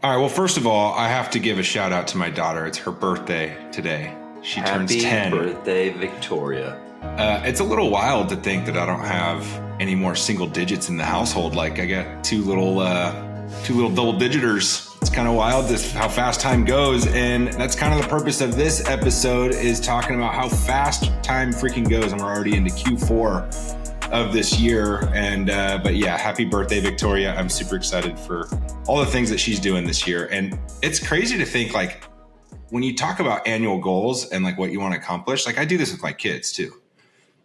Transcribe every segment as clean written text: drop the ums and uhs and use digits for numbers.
All right. Well, first of all, I have to give a shout out to my daughter. It's her birthday today. She turns 10. Happy birthday, Victoria. It's a little wild to think that I don't have any more single digits in the household. Like I got two little double digiters. It's kind of wild how fast time goes. And that's kind of the purpose of this episode, is talking about how fast time freaking goes. And we're already into Q4 of this year. And but yeah, happy birthday, Victoria. I'm super excited for all the things that she's doing this year. And it's crazy to think, like, when you talk about annual goals and like what you want to accomplish, like I do this with my kids too.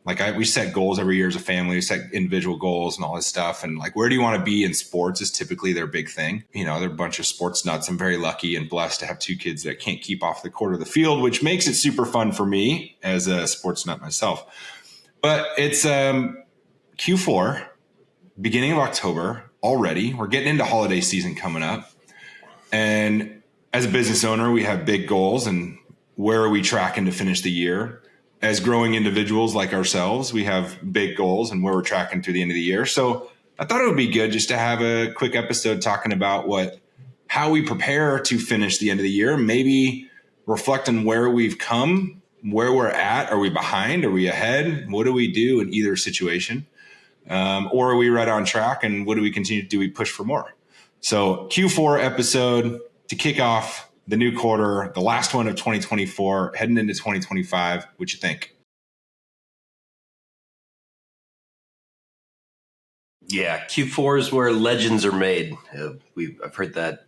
Like we set goals every year as a family, we set individual goals and all this stuff. And like, where do you want to be in sports is typically their big thing. You know, they're a bunch of sports nuts. I'm very lucky and blessed to have two kids that can't keep off the court of the field, which makes it super fun for me as a sports nut myself. But it's Q4, beginning of October already. We're getting into holiday season coming up. And as a business owner, we have big goals, and where are we tracking to finish the year? As growing individuals like ourselves, we have big goals and where we're tracking through the end of the year. So I thought it would be good just to have a quick episode talking about how we prepare to finish the end of the year, maybe reflect on where we've come, where we're at. Are we behind? Are we ahead? What do we do in either situation? Or are we right on track? And what do we continue to do? We push for more. So Q4 episode to kick off the new quarter, the last one of 2024, heading into 2025. What you think? Yeah, Q4 is where legends are made. I've heard that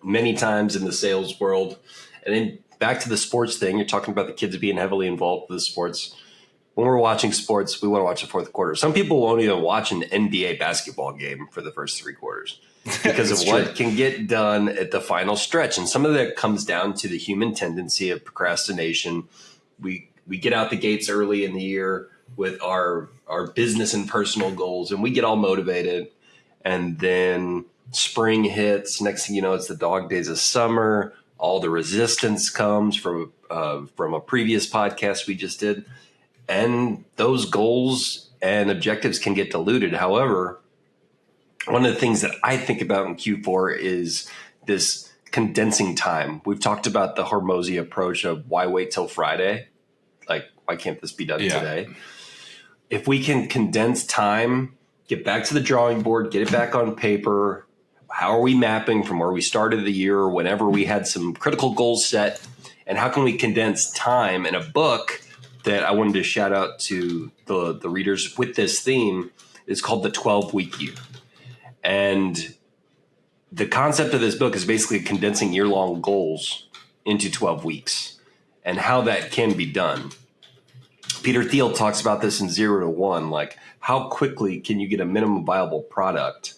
many times in the sales world. And then back to the sports thing, you're talking about the kids being heavily involved with the sports. When we're watching sports, we want to watch the fourth quarter. Some people won't even watch an NBA basketball game for the first three quarters because of what can get done at the final stretch. And some of that comes down to the human tendency of procrastination. We get out the gates early in the year with our business and personal goals, and we get all motivated. And then spring hits. Next thing you know, it's the dog days of summer. All the resistance comes from a previous podcast we just did. And those goals and objectives can get diluted. However, one of the things that I think about in Q4 is this condensing time. We've talked about the Hormozy approach of why wait till Friday? Like, why can't this be done today? If we can condense time, get back to the drawing board, get it back on paper, how are we mapping from where we started the year, whenever we had some critical goals set, and how can we condense time in a book that I wanted to shout out to the readers with this theme is called The 12-Week Year. And the concept of this book is basically condensing year-long goals into 12 weeks and how that can be done. Peter Thiel talks about this in 0 to 1, like how quickly can you get a minimum viable product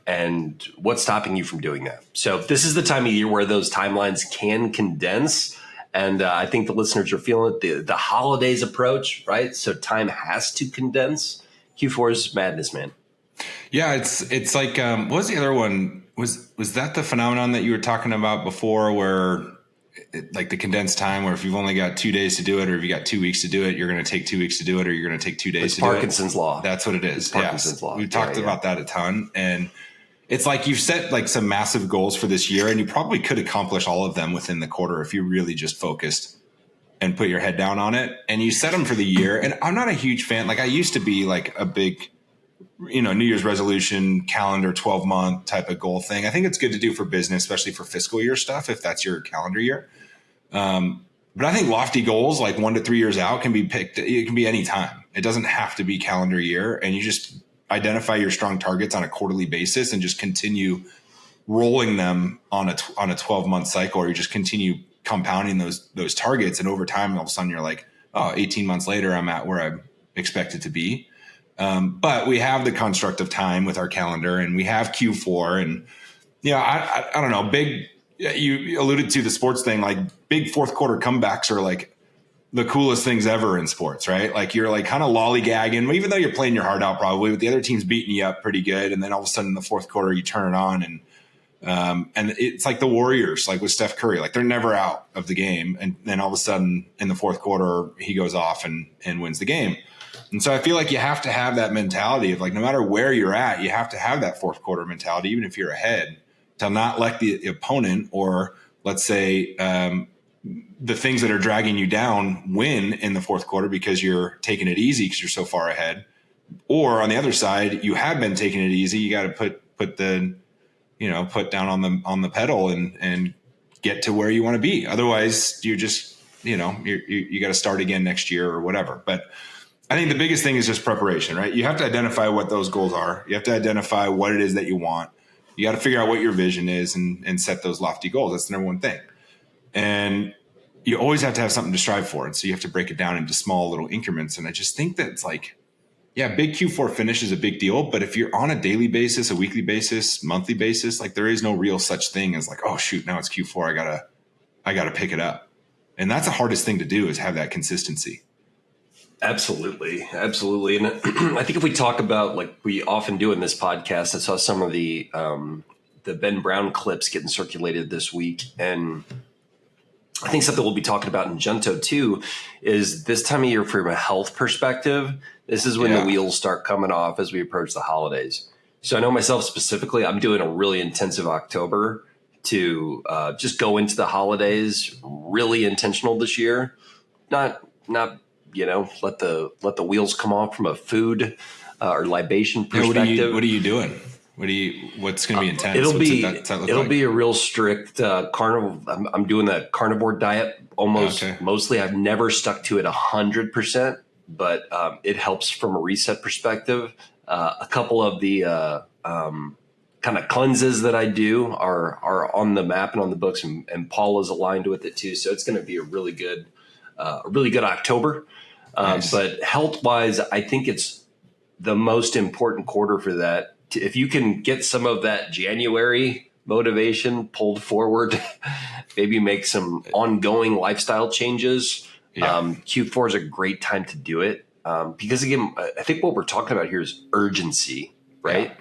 and what's stopping you from doing that? So this is the time of year where those timelines can condense. And I think the listeners are feeling it. The holidays approach, right? So time has to condense. Q4 is madness, man. Yeah, it's like what was the other one? Was that the phenomenon that you were talking about before, where like the condensed time, where if you've only got 2 days to do it, or if you got 2 weeks to do it, you're going to take 2 weeks to do it, or you're going to take 2 days to do it. Parkinson's law. That's what it is. It's Parkinson's law. We've talked about that a ton, and it's like you've set like some massive goals for this year, and you probably could accomplish all of them within the quarter if you really just focused and put your head down on it. And you set them for the year. And I'm not a huge fan. Like I used to be like a big, New Year's resolution, calendar, 12-month type of goal thing. I think it's good to do for business, especially for fiscal year stuff, if that's your calendar year. But I think lofty goals, like 1 to 3 years out, can be picked. It can be any time. It doesn't have to be calendar year. And you just identify your strong targets on a quarterly basis and just continue rolling them on a 12-month cycle, or you just continue compounding those targets. And over time, all of a sudden you're like, 18 months later, I'm at where I'm expected to be. But we have the construct of time with our calendar, and we have Q4, and I don't know, you alluded to the sports thing, like big fourth quarter comebacks are like the coolest things ever in sports, right? Like you're like kind of lollygagging, even though you're playing your heart out probably, but the other team's beating you up pretty good. And then all of a sudden in the fourth quarter, you turn it on, and it's like the Warriors, like with Steph Curry, like they're never out of the game. And then all of a sudden in the fourth quarter, he goes off and wins the game. And so I feel like you have to have that mentality of like, no matter where you're at, you have to have that fourth quarter mentality, even if you're ahead, to not let the opponent, or let's say the things that are dragging you down, win in the fourth quarter because you're taking it easy because you're so far ahead. Or on the other side, you have been taking it easy. You got to put down on the pedal and get to where you want to be. Otherwise, you just, you got to start again next year or whatever. But I think the biggest thing is just preparation, right? You have to identify what those goals are. You have to identify what it is that you want. You got to figure out what your vision is and set those lofty goals. That's the number one thing. And you always have to have something to strive for. And so you have to break it down into small little increments. And I just think that it's like, yeah, big Q4 finish is a big deal. But if you're on a daily basis, a weekly basis, monthly basis, like there is no real such thing as like, oh shoot, now it's Q4. I gotta pick it up. And that's the hardest thing to do, is have that consistency. Absolutely. Absolutely. And I think if we talk about, like we often do in this podcast, I saw some of the Ben Brown clips getting circulated this week. And I think something we'll be talking about in Junto too is this time of year from a health perspective. This is when the wheels start coming off as we approach the holidays. So I know myself specifically, I'm doing a really intensive October to just go into the holidays really intentional this year. Not let the wheels come off from a food or libation perspective. What are you doing? What's going to be intense? It'll be a real strict carnivore. I'm doing the carnivore diet mostly. I've never stuck to it 100%, but it helps from a reset perspective. A couple of the kind of cleanses that I do are on the map and on the books, and Paul is aligned with it too. So it's going to be a really good October. Nice. But health wise, I think it's the most important quarter for that. If you can get some of that January motivation pulled forward, maybe make some ongoing lifestyle changes. Q4 is a great time to do it. Because again, I think what we're talking about here is urgency, right?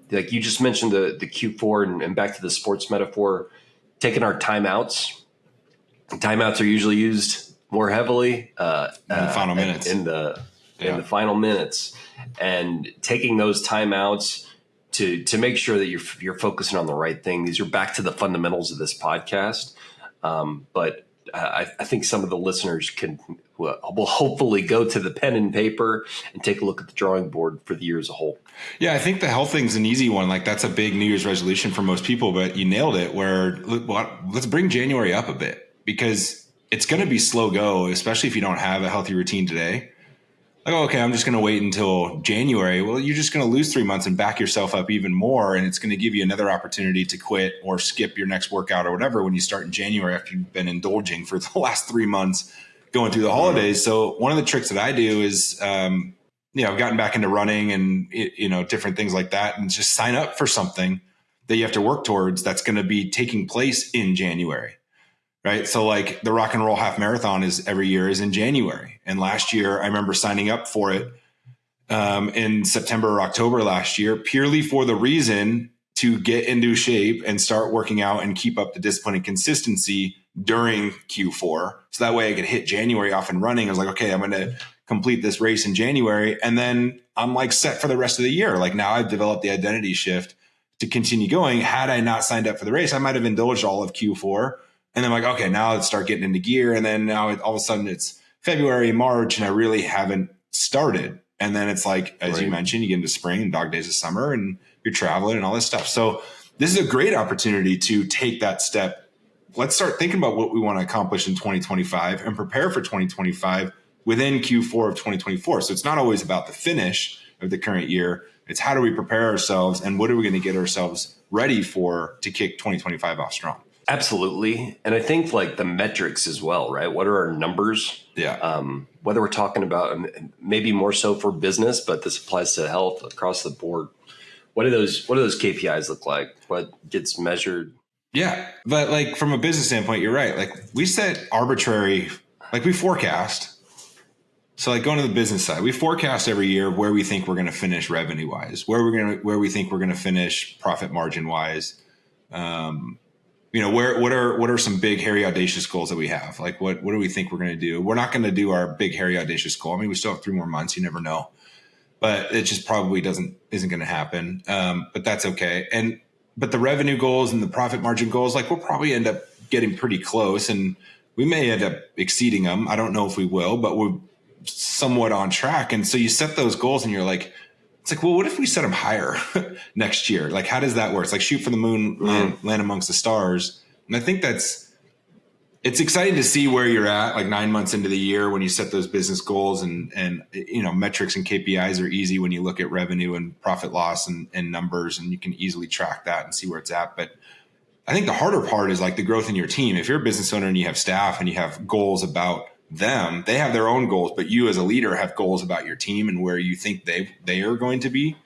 Yeah. Like you just mentioned the Q4 and back to the sports metaphor, taking our timeouts. Timeouts are usually used more heavily in the final minutes. In the final minutes, and taking those timeouts to make sure that you're focusing on the right thing. These are back to the fundamentals of this podcast. But I think some of the listeners will hopefully go to the pen and paper and take a look at the drawing board for the year as a whole. Yeah, I think the health thing's an easy one. Like that's a big New Year's resolution for most people, but you nailed it. Let's bring January up a bit, because it's going to be slow go, especially if you don't have a healthy routine today. Like, okay, I'm just going to wait until January. Well, you're just going to lose 3 months and back yourself up even more. And it's going to give you another opportunity to quit or skip your next workout or whatever when you start in January after you've been indulging for the last 3 months going through the holidays. So one of the tricks that I do is, I've gotten back into running and, different things like that, and just sign up for something that you have to work towards that's going to be taking place in January. Right. So like the Rock and Roll Half Marathon every year is in January. And last year I remember signing up for it in September or October last year, purely for the reason to get into shape and start working out and keep up the discipline and consistency during Q4. So that way I could hit January off and running. I was like, okay, I'm going to complete this race in January. And then I'm like set for the rest of the year. Like now I've developed the identity shift to continue going. Had I not signed up for the race, I might've indulged all of Q4. And then like, okay, now let's start getting into gear. And then now all of a sudden it's February, March, and I really haven't started. And then it's like, as you mentioned, you get into spring and dog days of summer and you're traveling and all this stuff. So this is a great opportunity to take that step. Let's start thinking about what we want to accomplish in 2025 and prepare for 2025 within Q4 of 2024. So it's not always about the finish of the current year. It's how do we prepare ourselves and what are we going to get ourselves ready for to kick 2025 off strong? Absolutely. And I think like the metrics as well, right? What are our numbers? Yeah. Whether we're talking about maybe more so for business, but this applies to health across the board. What do those KPIs look like? What gets measured? Yeah. But like from a business standpoint, you're right. Like we set arbitrary, like we forecast. So like going to the business side, we forecast every year where we think we're going to finish revenue wise, where we think we're going to finish profit margin wise. What are some big, hairy, audacious goals that we have? Like, what do we think we're going to do? We're not going to do our big, hairy, audacious goal. I mean, we still have 3 more months. You never know, but it just probably isn't going to happen. But that's okay. And but the revenue goals and the profit margin goals, like we'll probably end up getting pretty close, and we may end up exceeding them. I don't know if we will, but we're somewhat on track. And so you set those goals and you're like, it's like, well, what if we set them higher next year? Like, how does that work? It's like shoot for the moon, land amongst the stars. And I think it's exciting to see where you're at, like 9 months into the year when you set those business goals, and metrics and KPIs are easy when you look at revenue and profit loss and numbers, and you can easily track that and see where it's at. But I think the harder part is like the growth in your team. If you're a business owner and you have staff and you have goals about them, they have their own goals, but you as a leader have goals about your team and where you think they are going to be.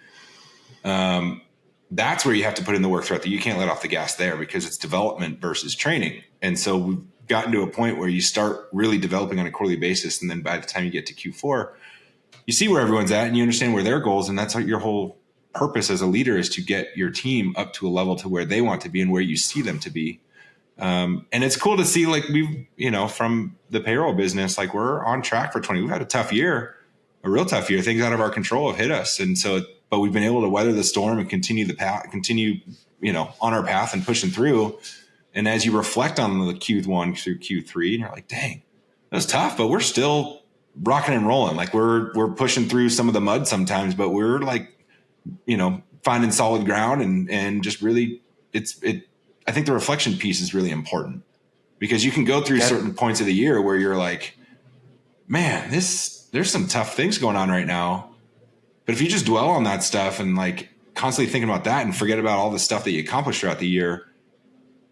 That's where you have to put in the work throughout you can't let off the gas there, because it's development versus training. And so we've gotten to a point where you start really developing on a quarterly basis. And then by the time you get to Q4, you see where everyone's at and you understand where their goals, and that's what your whole purpose as a leader is, to get your team up to a level to where they want to be and where you see them to be. And it's cool to see, like we've, from the payroll business, like we're on track for 20. We've had a tough year, a real tough year. Things out of our control have hit us. And so, but we've been able to weather the storm and continue on our path and pushing through. And as you reflect on the Q1 through Q3, and you're like, dang, that was tough, but we're still rocking and rolling. Like we're pushing through some of the mud sometimes, but we're like, finding solid ground and just really I think the reflection piece is really important, because you can go through certain points of the year where you're like, man, there's some tough things going on right now. But if you just dwell on that stuff and like constantly thinking about that and forget about all the stuff that you accomplished throughout the year,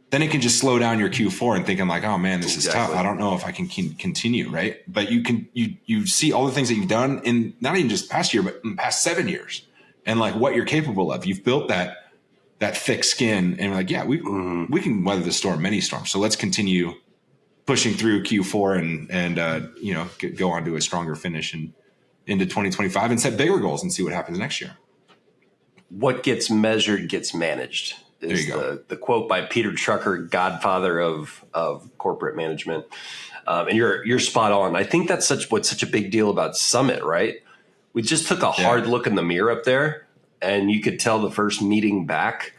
then it can just slow down your Q4 and thinking like, oh man, this is tough. I don't know if I can continue. Right. But you see all the things that you've done in not even just past year, but in the past 7 years, and like what you're capable of. You've built that thick skin, and we're like, yeah, we can weather the storm, many storms. So let's continue pushing through Q4 and go on to a stronger finish and into 2025 and set bigger goals and see what happens next year. What gets measured gets managed is the quote by Peter Drucker, godfather of corporate management. And you're spot on. I think that's what's such a big deal about Summit, right? We just took a hard look in the mirror up there, and you could tell the first meeting back,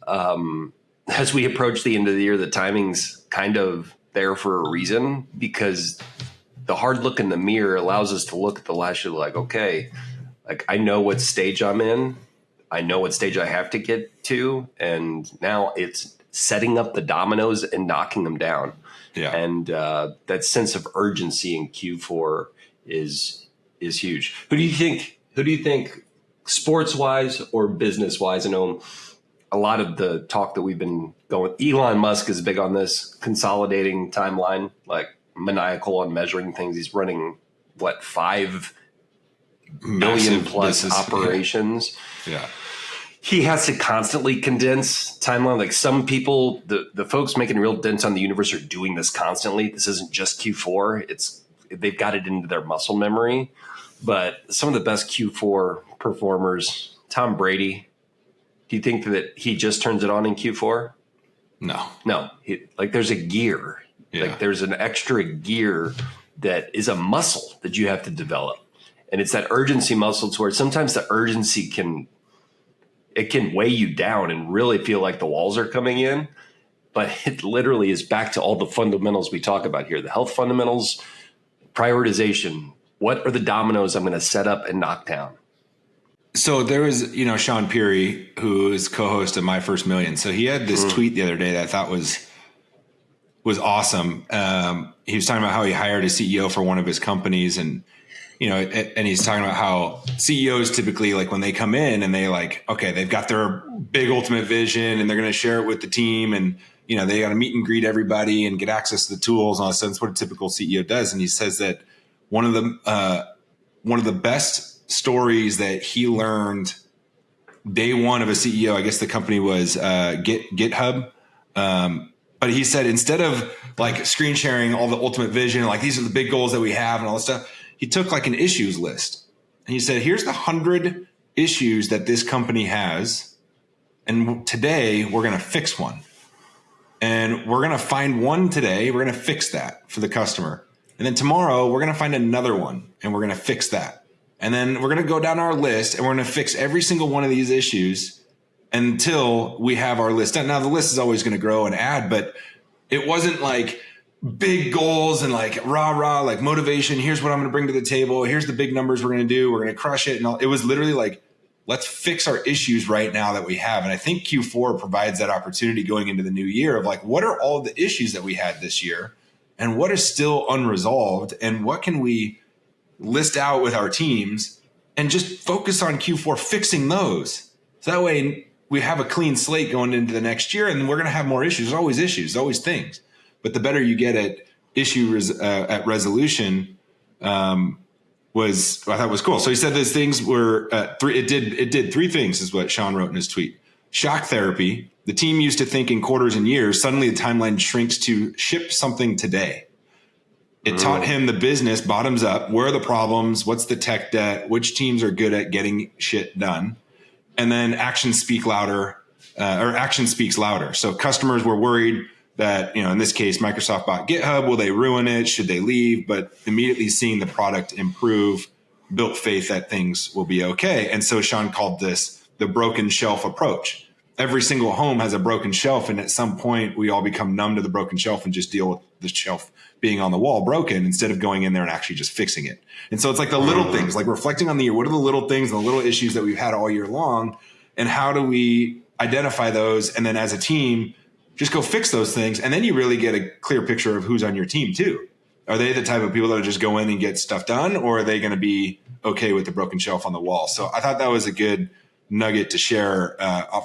as we approach the end of the year, the timing's kind of there for a reason, because the hard look in the mirror allows us to look at the last year like, okay, like I know what stage I'm in. I know what stage I have to get to. And now it's setting up the dominoes and knocking them down. Yeah. And that sense of urgency in Q4 is huge. Who do you think sports wise or business wise? I know a lot of the talk that we've been going, Elon Musk is big on this consolidating timeline, like maniacal on measuring things. He's running 5 billion plus business operations. Yeah. He has to constantly condense timeline. Like some people, the folks making real dents on the universe are doing this constantly. This isn't just Q4. They've got it into their muscle memory. But some of the best Q4 performers, Tom Brady, do you think that he just turns it on in Q4? No. There's a gear. Yeah. Like there's an extra gear that is a muscle that you have to develop. And it's that urgency muscle to where sometimes the urgency can weigh you down and really feel like the walls are coming in. But it literally is back to all the fundamentals we talk about here. The health fundamentals, prioritization. What are the dominoes I'm going to set up and knock down? So there was, Sean Peary, who is co-host of My First Million. So he had this tweet the other day that I thought was awesome. He was talking about how he hired a CEO for one of his companies, and and he's talking about how CEOs typically, like when they come in and they they've got their big ultimate vision and they're going to share it with the team, and they got to meet and greet everybody and get access to the tools and all that stuff. That's what a typical CEO does. And he says that one of the best stories that he learned day one of a CEO, I guess the company was GitHub. But he said, instead of screen sharing all the ultimate vision, these are the big goals that we have and all this stuff, he took an issues list and he said, here's the 100 issues that this company has. And today we're going to fix one, and we're going to find one today. We're going to fix that for the customer. And then tomorrow we're going to find another one and we're going to fix that. And then we're going to go down our list and we're going to fix every single one of these issues until we have our list done. Now the list is always going to grow and add, but it wasn't like big goals and like rah, like motivation. Here's what I'm going to bring to the table. Here's the big numbers we're going to do. We're going to crush it. And all. It was literally like, let's fix our issues right now that we have. And I think Q4 provides that opportunity going into the new year of like, what are all the issues that we had this year and what is still unresolved and what can we list out with our teams and just focus on Q4 fixing those. So that way we have a clean slate going into the next year, and we're going to have more issues. There's always things. But the better you get at at resolution, I thought was cool. So he said those things were it did three things, is what Sean wrote in his tweet. Shock therapy. The team used to think in quarters and years. Suddenly the timeline shrinks to ship something today. It taught him the business bottoms up. Where are the problems? What's the tech debt? Which teams are good at getting shit done? And then actions speak louder, or action speaks louder. So customers were worried that, in this case, Microsoft bought GitHub. Will they ruin it? Should they leave? But immediately seeing the product improve built faith that things will be okay. And so Sean called this the broken shelf approach. Every single home has a broken shelf. And at some point we all become numb to the broken shelf and just deal with the shelf being on the wall broken instead of going in there and actually just fixing it. And so it's like the little things, like reflecting on the year. What are the little things and the little issues that we've had all year long? And how do we identify those? And then as a team, just go fix those things. And then you really get a clear picture of who's on your team too. Are they the type of people that just go in and get stuff done? Or are they going to be okay with the broken shelf on the wall? So I thought that was a good nugget to share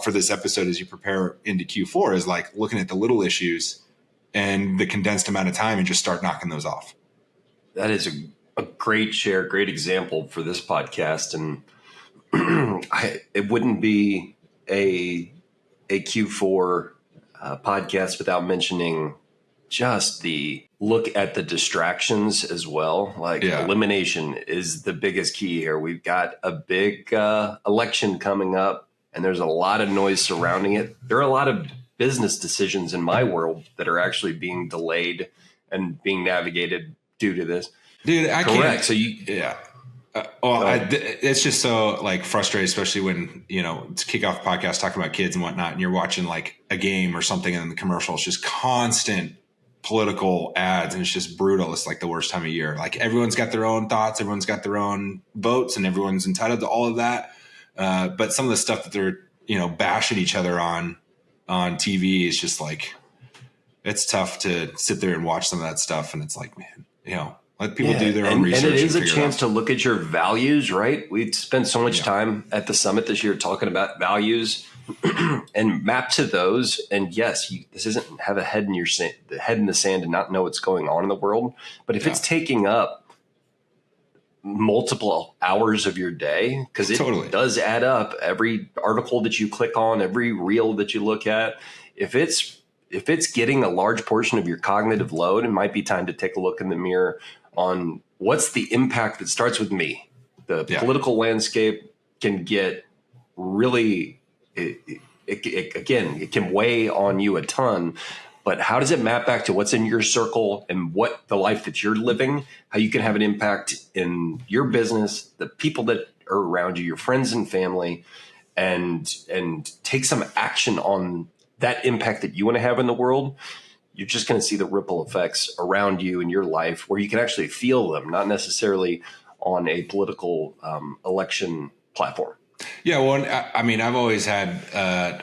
for this episode as you prepare into Q4, is like looking at the little issues and the condensed amount of time and just start knocking those off. That is a great share, great example for this podcast. And it wouldn't be a Q4 podcast without mentioning just the look at the distractions as well. Like elimination is the biggest key here. We've got a big election coming up and there's a lot of noise surrounding it. There are a lot of business decisions in my world that are actually being delayed and being navigated due to this. Dude, I can't. Correct. So it's just so like frustrating, especially when, it's kickoff podcast talking about kids and whatnot, and you're watching like a game or something, and then the commercial is just constant political ads, and it's just brutal. It's like the worst time of year. Like everyone's got their own thoughts, everyone's got their own votes, and everyone's entitled to all of that. But some of the stuff that they're, bashing each other on TV is just like, it's tough to sit there and watch some of that stuff. And it's like, man, let people do their own research. And it is a chance to look at your values, right? We spent so much time at the summit this year talking about values and map to those. And yes, this isn't have the head in the sand and not know what's going on in the world. But if it's taking up multiple hours of your day, because it does add up, every article that you click on, every reel that you look at, if it's getting a large portion of your cognitive load, it might be time to take a look in the mirror on what's the impact that starts with me. The political landscape can get really, it can weigh on you a ton, but how does it map back to what's in your circle and what the life that you're living, how you can have an impact in your business, the people that are around you, your friends and family, and take some action on that impact that you want to have in the world. You're just going to see the ripple effects around you in your life where you can actually feel them, not necessarily on a political election platform. Yeah. Well, I mean, I've always had,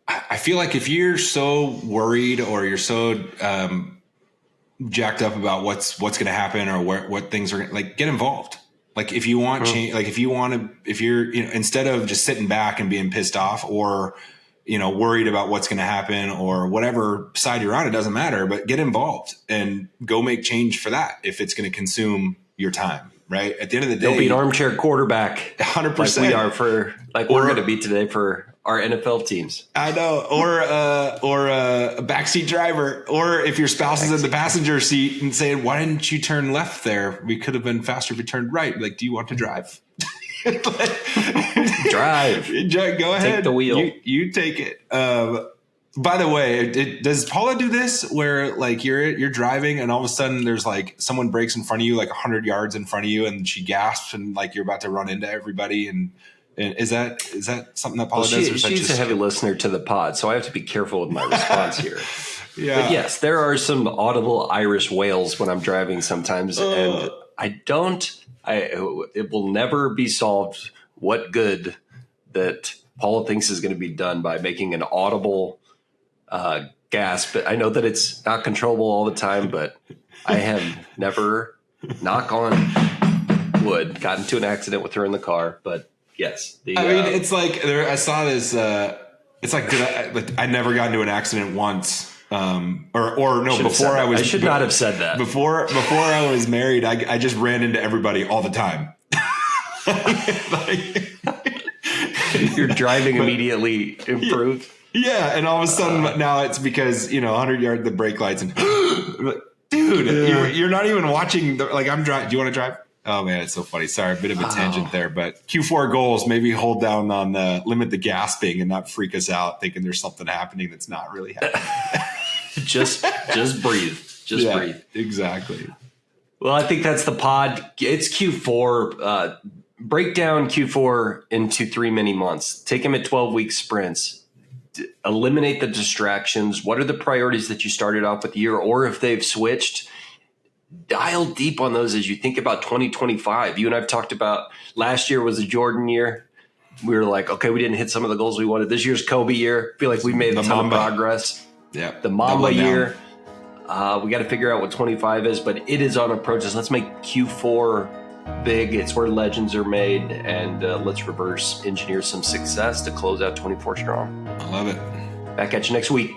I feel like if you're so worried or you're so jacked up about what's going to happen or what things are like, get involved. Like if you want change, like if you're, instead of just sitting back and being pissed off or, worried about what's going to happen or whatever side you're on, it doesn't matter, but get involved and go make change for that. If it's going to consume your time, right? At the end of the day, don't be an armchair quarterback 100%. Like we are we're going to be today for our NFL teams. I know. Or a backseat driver, or if your spouse is in the passenger seat and saying, why didn't you turn left there? We could have been faster if we turned right. Like, do you want to drive? Drive. Go ahead. Take the wheel. You take it. By the way, does Paula do this where like you're driving and all of a sudden there's like someone breaks in front of you like 100 yards in front of you and she gasps and like you're about to run into everybody and And is that something that Paula does? Or She's a heavy listener to the pod, so I have to be careful with my response here. Yeah. But yes, there are some audible Irish wails when I'm driving sometimes, and it will never be solved what good that Paula thinks is going to be done by making an audible gasp. But I know that it's not controllable all the time, but I have never, knock on wood, got into an accident with her in the car. But yes. It's like I saw this. It's like I never got into an accident once. Before I was. I should not have said that. Before I was married, I just ran into everybody all the time. Your driving immediately improved. Yeah, and all of a sudden now it's because 100 yard the brake lights and dude, you're not even watching. I'm driving. Do you want to drive? Oh man, it's so funny. Sorry, a bit of a tangent there, but Q4 goals, maybe hold down on limit the gasping and not freak us out thinking there's something happening that's not really happening. just breathe. Breathe. Exactly. Well, I think that's the pod. It's Q4. Break down Q4 into 3 mini months. Take them at 12-week sprints. Eliminate the distractions. What are the priorities that you started off with the year, or if they've switched? Dial deep on those as you think about 2025. You and I've talked about last year was a Jordan year. We were like, okay, we didn't hit some of the goals we wanted. This year's Kobe year. I feel like we made a ton of progress. Yeah. The Mamba year. We got to figure out what 25 is, but it is on approaches. Let's make Q4 big. It's where legends are made, and let's reverse engineer some success to close out 24 strong. I love it. Back at you next week.